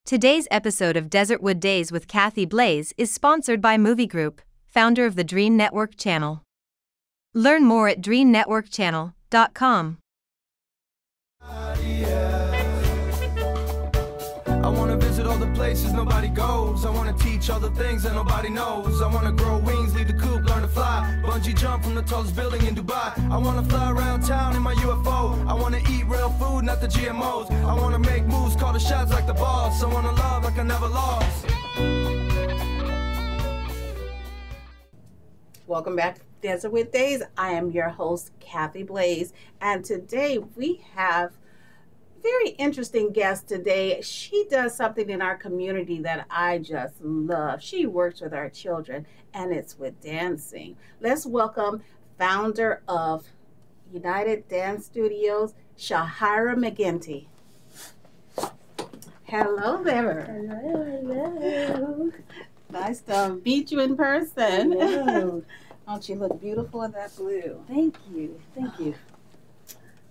Today's episode of Desertwood Days with Kathy Blaze is sponsored by Movie Group, founder of the Dream Network channel. Learn more at dreamnetworkchannel.com. I wanna visit all the places nobody goes. I wanna teach all the things that nobody knows. I wanna grow wings, leave the coop, learn to fly. Bungee jump from the tallest building in Dubai. I wanna fly around town in my UFO. I wanna eat real food, not the GMOs. I wanna make moves, call the shots like the boss. I wanna love like I never lost. Welcome back to Desertwood Days. I am your host, Kathy Blaze, and today we have very interesting guest today. She does something in our community that I just love. She works with our children, and it's with dancing. Let's welcome founder of Untied Dance Studios, Shahira McGinty. Hello there. Hello. Nice to meet you in person. Hello. Don't you look beautiful in that blue? Thank you. Thank you.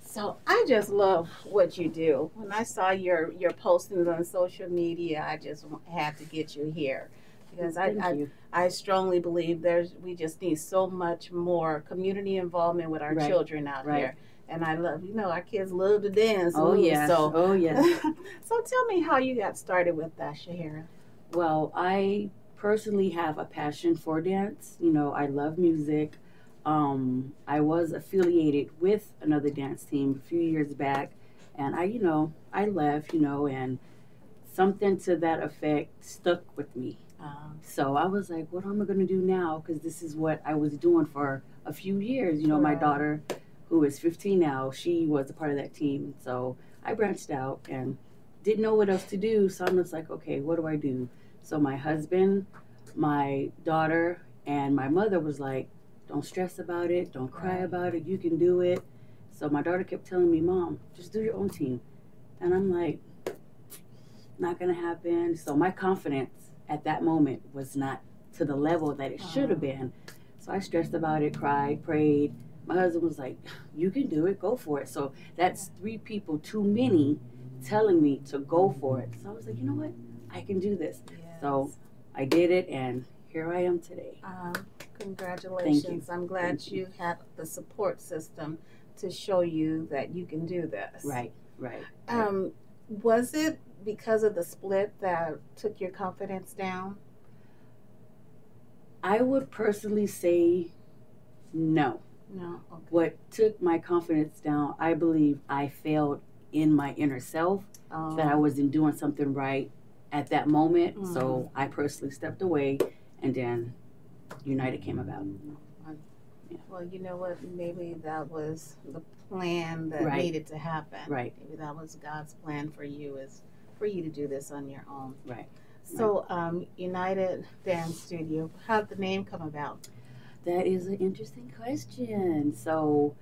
So I just love what you do. When I saw your postings on social media, I just had to get you here because I strongly believe we just need so much more community involvement with our children out here. And I love, our kids love to dance. Oh yeah. So tell me how you got started with that, Shahira. Well, I personally have a passion for dance. I love music. I was affiliated with another dance team a few years back, and I left, and something to that effect stuck with me. So I was like, what am I going to do now? Because this is what I was doing for a few years. My daughter, who is 15 now, she was a part of that team. So I branched out and didn't know what else to do. So I'm just like, okay, what do I do? So my husband, my daughter, and my mother was like, don't stress about it. Don't cry about it. You can do it. So my daughter kept telling me, Mom, just do your own team. And I'm like, not going to happen. So my confidence at that moment was not to the level that it should have been. So I stressed about it, cried, prayed. My husband was like, you can do it. Go for it. So that's 3 people too many telling me to go for it. So I was like, you know what? I can do this. Yes. So I did it, and here I am today. Congratulations. Thank you. I'm glad you had the support system to show you that you can do this. Right. Was it because of the split that took your confidence down? I would personally say no. No. Okay. What took my confidence down, I believe I failed in my inner self, that I wasn't doing something right at that moment. So I personally stepped away, and then United came about. Yeah. Well, you know what? Maybe that was the plan that needed to happen. Right. Maybe that was God's plan for you, is for you to do this on your own. Right. So, Untied Dance Studio, how'd the name come about? That is an interesting question. So,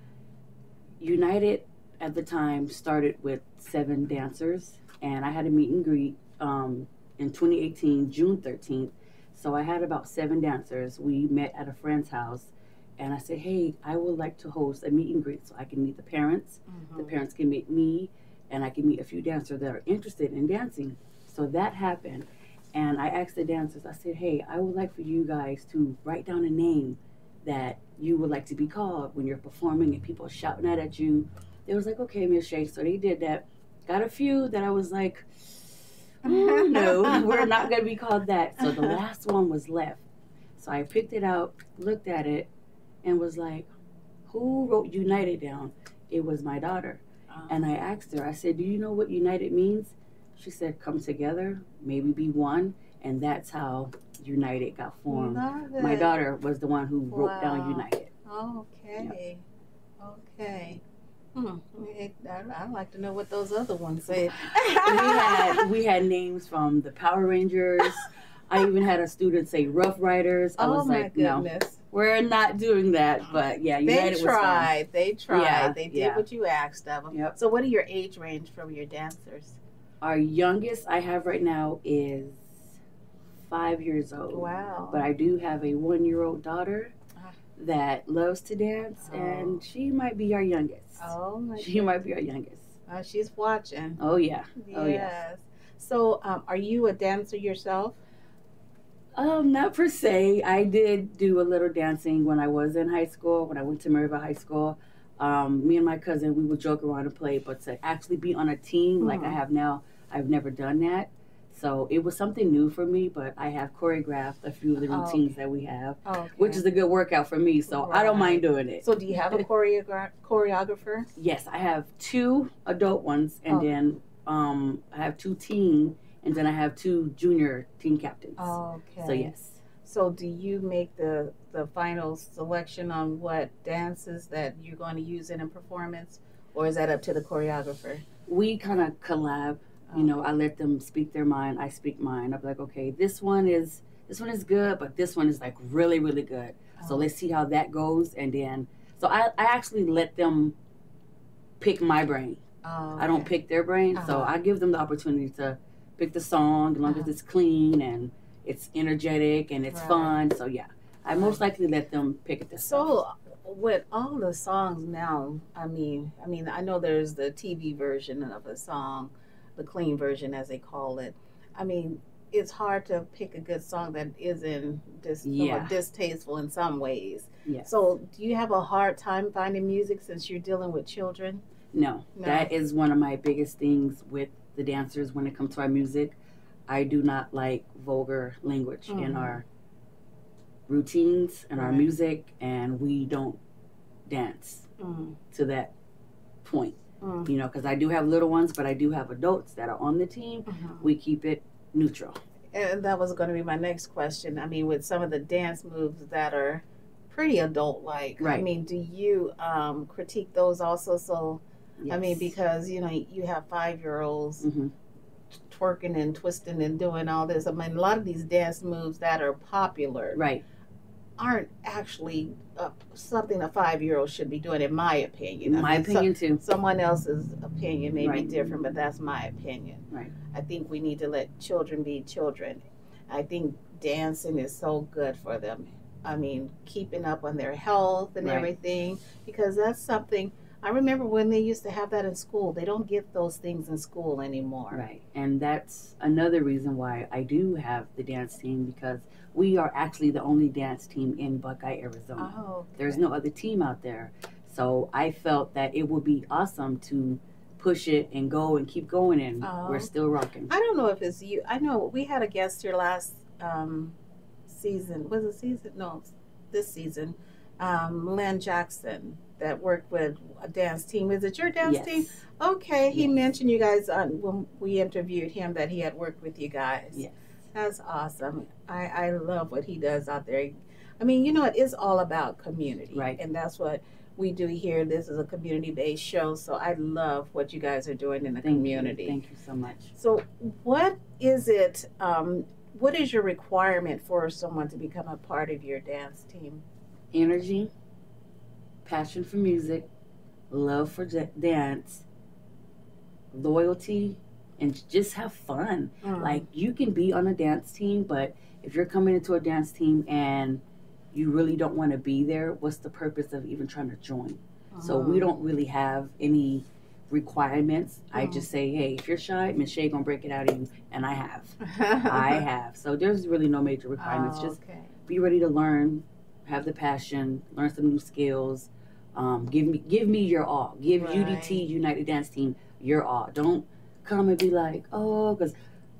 United at the time started with 7 dancers, and I had a meet and greet in 2018, June 13th. So I had about 7 dancers. We met at a friend's house, and I said, hey, I would like to host a meet and greet so I can meet the parents. The parents can meet me, and I can meet a few dancers that are interested in dancing. So that happened, and I asked the dancers, I said, hey, I would like for you guys to write down a name that you would like to be called when you're performing and people are shouting out at you. They was like, okay, Miss Shay. So they did that. Got a few that I was like, oh, no, we're not going to be called that. So the last one was left. So I picked it out, looked at it, and was like, who wrote United down? It was my daughter. And I asked her, I said, do you know what United means? She said, come together, maybe be one. And that's how United got formed. My daughter was the one who wrote down United. Okay. Yep. Okay. I'd like to know what those other ones said. we had names from the Power Rangers. I even had a student say Rough Riders. I was like, no, we're not doing that. But yeah, United They tried. Yeah, they did what you asked of them. Yep. So what are your age range from your dancers? Our youngest I have right now is 5 years old. Wow. But I do have a 1-year-old daughter that loves to dance, and she might be our youngest. Oh my! She might be our youngest. She's watching. Oh yeah. Yes. Oh yeah. So, are you a dancer yourself? Not per se. I did do a little dancing when I was in high school, when I went to Maryville High School. Me and my cousin, we would joke around and play, but to actually be on a team like I have now, I've never done that. So it was something new for me, but I have choreographed a few of the routines that we have, which is a good workout for me, so I don't mind doing it. So do you have a choreographer? Yes, I have 2 adult ones, and then I have 2 teen, and then I have 2 junior team captains. Okay. So yes. So do you make the final selection on what dances that you're going to use in a performance, or is that up to the choreographer? We kind of collab. You know, I let them speak their mind. I speak mine. I'm like, okay, this one is good, but this one is like really, really good. So let's see how that goes. And then, so I actually let them pick my brain. I don't pick their brain. So I give them the opportunity to pick the song, as long as it's clean and it's energetic and it's fun. So yeah, I most likely let them pick it themselves. So with all the songs now, I mean, I know there's the TV version of a song, the clean version as they call it. I mean, it's hard to pick a good song that isn't distasteful in some ways. Yes. So do you have a hard time finding music since you're dealing with children? No. That is one of my biggest things with the dancers when it comes to our music. I do not like vulgar language in our routines and our music, and we don't dance to that point. You know, because I do have little ones, but I do have adults that are on the team. We keep it neutral. And that was going to be my next question. I mean, with some of the dance moves that are pretty adult-like, I mean, do you critique those also? So, I mean, because, you know, you have 5-year-olds twerking and twisting and doing all this. I mean, a lot of these dance moves that are popular aren't actually something a 5-year-old should be doing, in my opinion. My opinion too. Someone else's opinion may be different, but that's my opinion. I think we need to let children be children. I think dancing is so good for them. I mean, keeping up on their health and everything, because that's something. I remember when they used to have that in school. They don't get those things in school anymore. Right. And that's another reason why I do have the dance team, because we are actually the only dance team in Buckeye, Arizona. There's no other team out there. So I felt that it would be awesome to push it and go and keep going, and we're still rocking. I don't know if it's you. I know we had a guest here last season. Was it season? No, this season. Len Jackson, that worked with a dance team. Is it your dance team? Okay. He mentioned you guys when we interviewed him that he had worked with you guys. Yes. That's awesome. I love what he does out there. I mean, you know, it is all about community. Right. And that's what we do here. This is a community-based show, so I love what you guys are doing in the community. Thank you so much. So what is it, what is your requirement for someone to become a part of your dance team? Energy, passion for music, love for dance, loyalty, and just have fun. Like, you can be on a dance team, but if you're coming into a dance team and you really don't want to be there, what's the purpose of even trying to join? So we don't really have any requirements. I just say, hey, if you're shy, Miss Shay gonna break it out of you, and I have. I have. So there's really no major requirements. Just be ready to learn, have the passion, learn some new skills. Give me your all. Give UDT, United Dance Team, your all. Don't come and be like, oh, because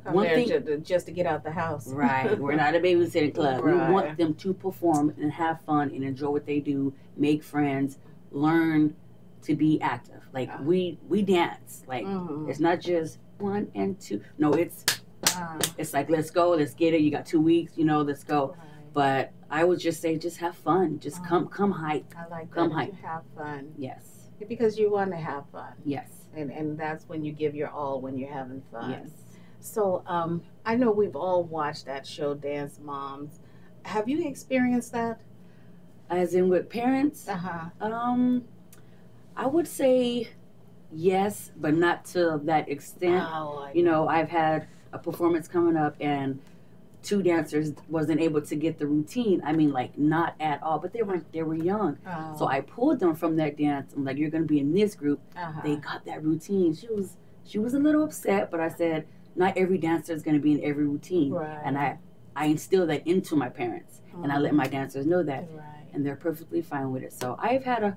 one thing just to get out the house. Right. We're not a babysitting club. We want them to perform and have fun and enjoy what they do, make friends, learn to be active. Like, we dance. Like, it's not just 1 and 2. No, it's like, let's go, let's get it. You got 2 weeks, you know, let's go. But I would just say, just have fun. Just come hype. I like come that. hype. You have fun. Yes. Because you want to have fun. Yes. And that's when you give your all, when you're having fun. Yes. So I know we've all watched that show, Dance Moms. Have you experienced that? As in with parents? I would say yes, but not to that extent. You know, I've had a performance coming up and 2 dancers wasn't able to get the routine. I mean, like, not at all, but they were young. So I pulled them from that dance. I'm like, you're going to be in this group. They got that routine. She was a little upset, but I said, not every dancer is going to be in every routine. Right. And I instill that into my parents, and I let my dancers know that, Right. and they're perfectly fine with it. So I've had a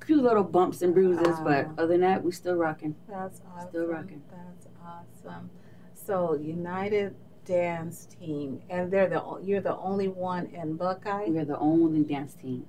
few little bumps and bruises, but other than that, we still rocking. That's awesome. Still rocking. That's awesome. So United Dance Team, and you're the only one in Buckeye? We are the only dance team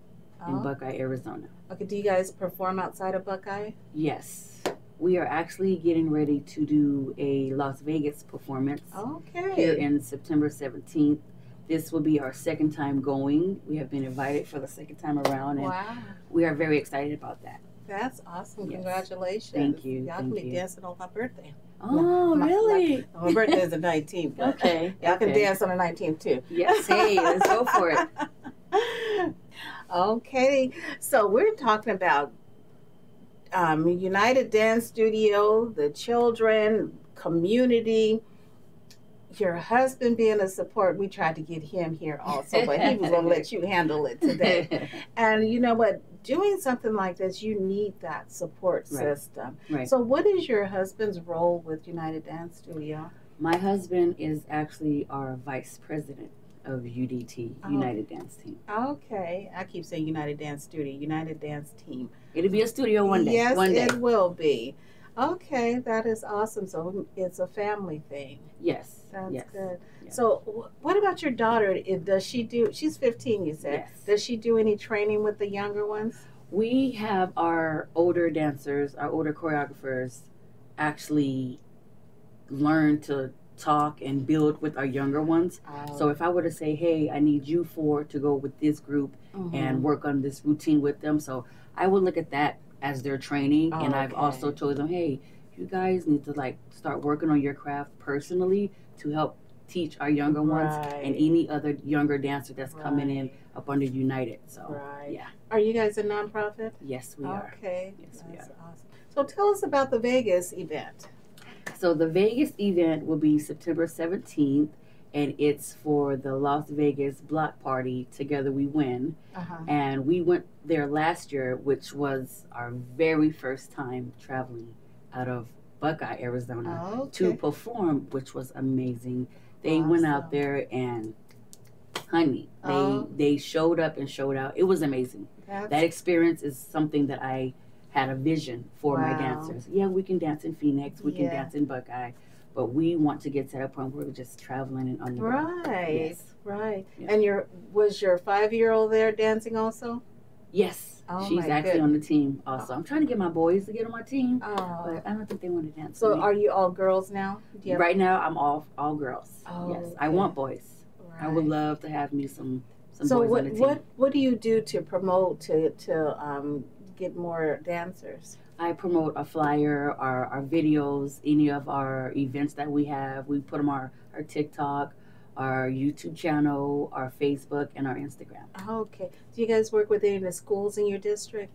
in Oh. Buckeye, Arizona. Okay, do you guys perform outside of Buckeye? Yes. We are actually getting ready to do a Las Vegas performance Okay. here in September 17th. This will be our second time going. We have been invited for the second time around, and Wow. we are very excited about that. That's awesome. Yes. Congratulations. Thank you. Y'all Thank can be you. dancing on my birthday. Oh, really? My birthday is the 19th. But Okay. y'all can Okay. dance on the 19th too. Yes, hey, let's go for it. Okay, so we're talking about United Dance Studio, the children, community, your husband being a support. We tried to get him here also, but he was going to let you handle it today. And you know what? Doing something like this, you need that support Right. system. Right. So what is your husband's role with United Dance Studio? My husband is actually our vice president of UDT, Oh. United Dance Team. Okay, I keep saying United Dance Studio, United Dance Team. It'll be a studio one day. Yes, One day. it will be. Okay, that is awesome. So it's a family thing. Yes. That's yes. good. Yes. So what about your daughter? Does she do, she's 15, you said. Yes. Does she do any training with the younger ones? We have our older dancers, our older choreographers, actually learn to talk and build with our younger ones. So if I were to say, hey, I need you four to go with this group and work on this routine with them. So I would look at that as their training. And I've also told them, hey, you guys need to like start working on your craft personally to help teach our younger ones and any other younger dancer that's coming in up under United. So yeah. Are you guys a nonprofit? Yes, we are. Okay. Yes, That's we are. awesome. So tell us about the Vegas event. So the Vegas event will be September 17th, and it's for the Las Vegas block party, Together We Win. And we went there last year, which was our very first time traveling out of Buckeye, Arizona to perform, which was amazing. They went out there and, honey, they showed up and showed out. It was amazing. That experience is something that I had a vision for my dancers. Yeah, we can dance in Phoenix, we can dance in Buckeye, but we want to get to that point where we're just traveling and on the road. Yes. Right. Yeah. And was your 5-year-old there dancing also? Yes, Oh, she's my actually on the team also. I'm trying to get my boys to get on my team, Oh. but I don't think they want to dance. So with me. are you all girls now? Do you have- Right now, I'm all girls. Oh, Yes, I want boys. I would love to have me some So boys on the team. what do you do to promote to get more dancers? I promote a flyer, our videos, any of our events that we have. We put them on our TikTok, our YouTube channel, our Facebook, and our Instagram. Okay. Do you guys work with any of the schools in your district?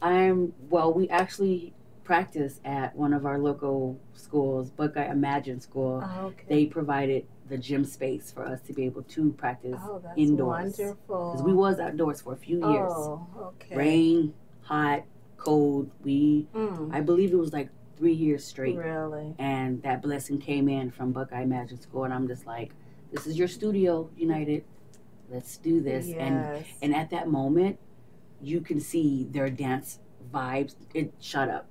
We actually practice at one of our local schools, Buckeye Imagine School. Okay. They provided the gym space for us to be able to practice that's indoors. wonderful. Because we was outdoors for a few years. Oh, okay. Rain, hot, cold. I believe it was like 3 years straight. Really? And that blessing came in from Buckeye Imagine School, and I'm just like, this is your studio, United. Let's do this. Yes. And at that moment, you can see their dance vibes. It shot up.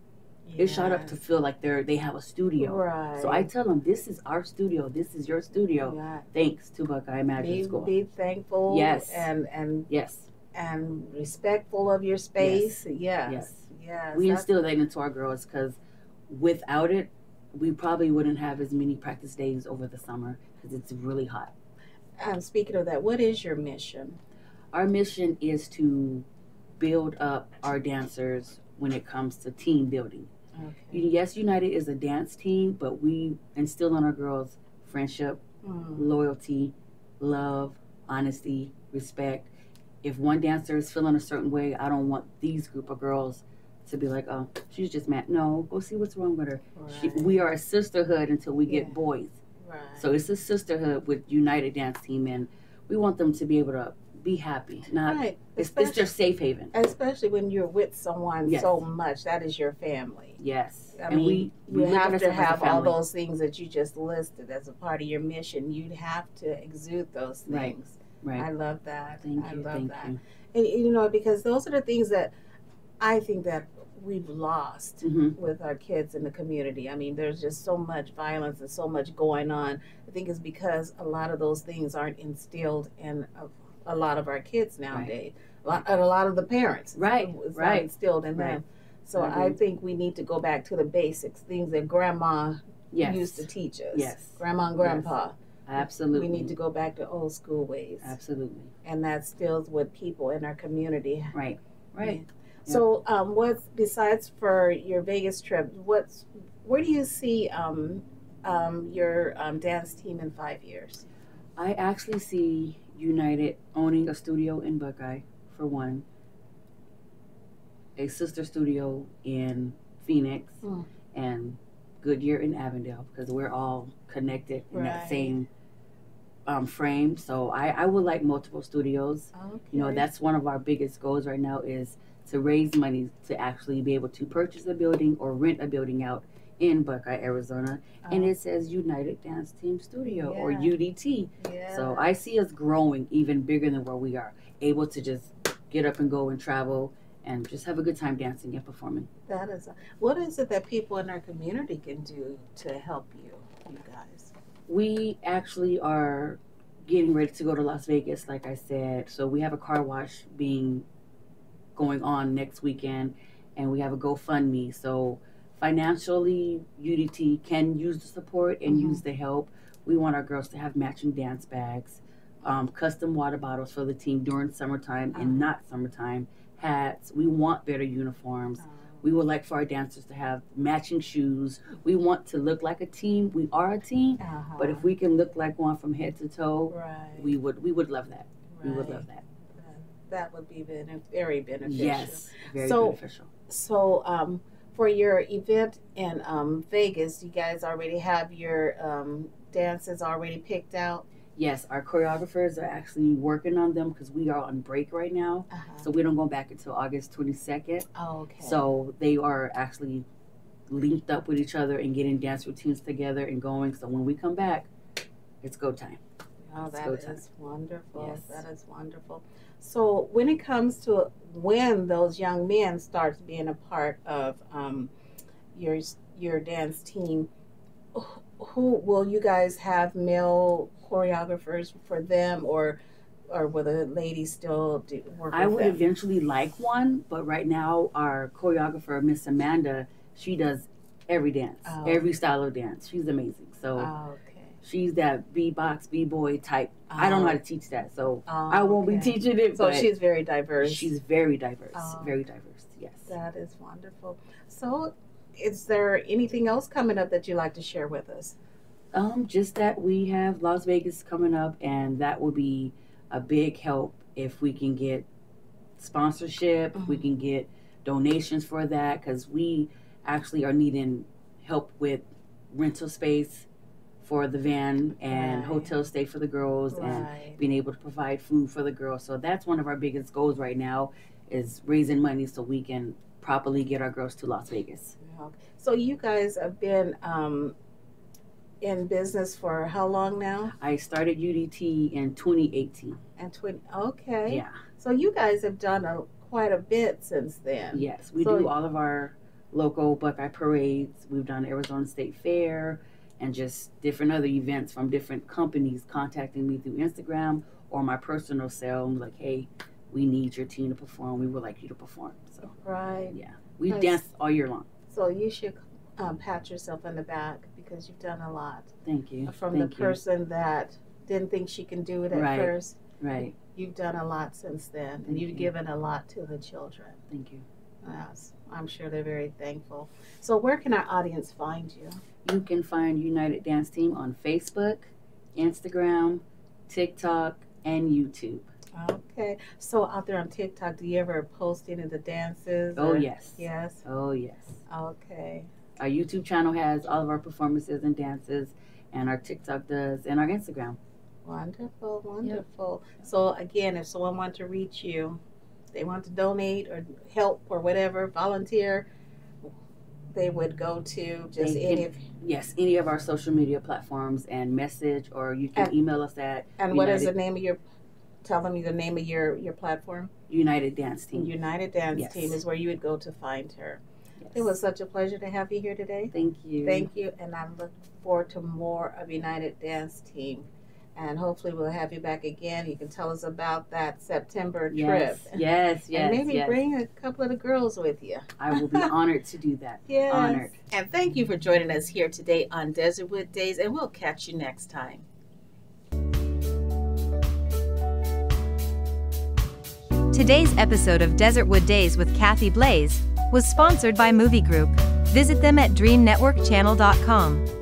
It shot up to feel like they have a studio. Right. So I tell them, this is our studio. This is your studio. Yeah. Thanks to Buckeye Imagine School. Be thankful. Yes. And Yes. and respectful of your space. Yes. Yes. We instill that into our girls because without it, we probably wouldn't have as many practice days over the summer because it's really hot. Speaking of that, what is your mission? Our mission is to build up our dancers when it comes to team building. Okay. Yes, United is a dance team, but we instill in our girls friendship, loyalty, love, honesty, respect. If one dancer is feeling a certain way, I don't want these group of girls to be like, oh, she's just mad. No, go see what's wrong with her. Right. We are a sisterhood until we get boys. Right. So it's a sisterhood with United Dance Team, and we want them to be able to be happy. Not Right. it's their safe haven. Especially when you're with someone Yes. so much. That is your family. Yes. I And mean, we you look at have to ourselves as a have all family. those things that you just listed as a part of your mission. You'd have to exude those Right. things. Right. I love that. Thank I you. love Thank that. you. And you know, because those are the things that I think that we've lost Mm-hmm. with our kids in the community. I mean, there's just so much violence and so much going on. I think it's because a lot of those things aren't instilled in a lot of our kids nowadays. A lot of the parents. Right, It's not right, instilled in right. them. So I I agree. think we need to go back to the basics, things that grandma Yes. used to teach us. Yes. Grandma and grandpa. Absolutely. We need to go back to old school ways. Absolutely. And that stills with people in our community. Right. Right. So, what's besides for your Vegas trip? Where do you see your dance team in 5 years? I actually see United owning a studio in Buckeye, for one, a sister studio in Phoenix, and Goodyear in Avondale, because we're all connected in that Right. same frame. So I would like multiple studios. Okay. You know, that's one of our biggest goals right now, is to raise money to actually be able to purchase a building or rent a building out in Buckeye, Arizona. And it says United Dance Team Studio, or Yeah. UDT. Yeah. So I see us growing even bigger than where we are, able to just get up and go and travel and just have a good time dancing and performing. That is. What is it that people in our community can do to help you guys? We actually are getting ready to go to Las Vegas, like I said. So we have a car wash going on next weekend, and we have a GoFundMe. So financially, UDT can use the support and use the help. We want our girls to have matching dance bags, custom water bottles for the team during summertime and not summertime, hats. We want better uniforms. We would like for our dancers to have matching shoes. We want to look like a team. We are a team, but if we can look like one from head to toe, Right. we would love that. We would love that. That would be very beneficial. Yes, very So- beneficial. So, for your event in Vegas, you guys already have your dances already picked out? Yes, our choreographers are actually working on them because we are on break right now. So we don't go back until August 22nd. Oh, okay. So they are actually linked up with each other and getting dance routines together and going. So when we come back, it's go time. Oh, Let's go that time. is wonderful. Yes. That is wonderful. So when it comes to when those young men start being a part of your dance team, who will you guys have male choreographers for them, or will the ladies still work I with would them? eventually like one, but right now our choreographer, Miss Amanda, she does every dance, Oh. every style of dance. She's amazing. So Oh, okay. she's that B-box, B-boy type. I don't know how to teach that, so Oh, I won't be okay. teaching it. So but she's very diverse. she's very diverse, Oh. very diverse. Yes. That is wonderful. So, is there anything else coming up that you'd like to share with us? Just that we have Las Vegas coming up, and that will be a big help if we can get sponsorship, if we can get donations for that, because we actually are needing help with rental space for the van and Right. hotel stay for the girls and Right. being able to provide food for the girls. So that's one of our biggest goals right now, is raising money so we can properly get our girls to Las Vegas. So you guys have been in business for how long now? I started UDT in 2018. Okay. Yeah. So you guys have done quite a bit since then. Yes, we So- do all of our local Buckeye parades. We've done Arizona State Fair and just different other events from different companies contacting me through Instagram or my personal cell. I'm like, hey, we need your team to perform. We would like you to perform. So, Right. yeah, we Nice. dance all year long. So you should pat yourself on the back because you've done a lot. Thank you. From Thank the person that didn't think she can do it at Right. first, you. Right. you've done a lot since then, and Thank you've you. given a lot to the children. Thank you. Yes, I'm sure they're very thankful. So where can our audience find you? You can find United Dance Team on Facebook, Instagram, TikTok, and YouTube. Okay. So out there on TikTok, do you ever post any of the dances? Oh, or- yes. Yes. Oh, yes. Okay. Our YouTube channel has all of our performances and dances, and our TikTok does, and our Instagram. Wonderful, wonderful. So again, if someone wants to reach you, they want to donate or help or whatever, volunteer, they would go to just any of our social media platforms and message, or you can email us at. And what is the name of your? Tell them the name of your platform. United Dance Team. United Dance Team is where you would go to find her. Yes. It was such a pleasure to have you here today. Thank you. Thank you, and I look forward to more of United Dance Team. And hopefully we'll have you back again. You can tell us about that September trip. Yes. And maybe bring a couple of the girls with you. I will be honored to do that. Yes. Honored. And thank you for joining us here today on Desertwood Days, and we'll catch you next time. Today's episode of Desertwood Days with Kathy Blaze was sponsored by Movie Group. Visit them at dreamnetworkchannel.com.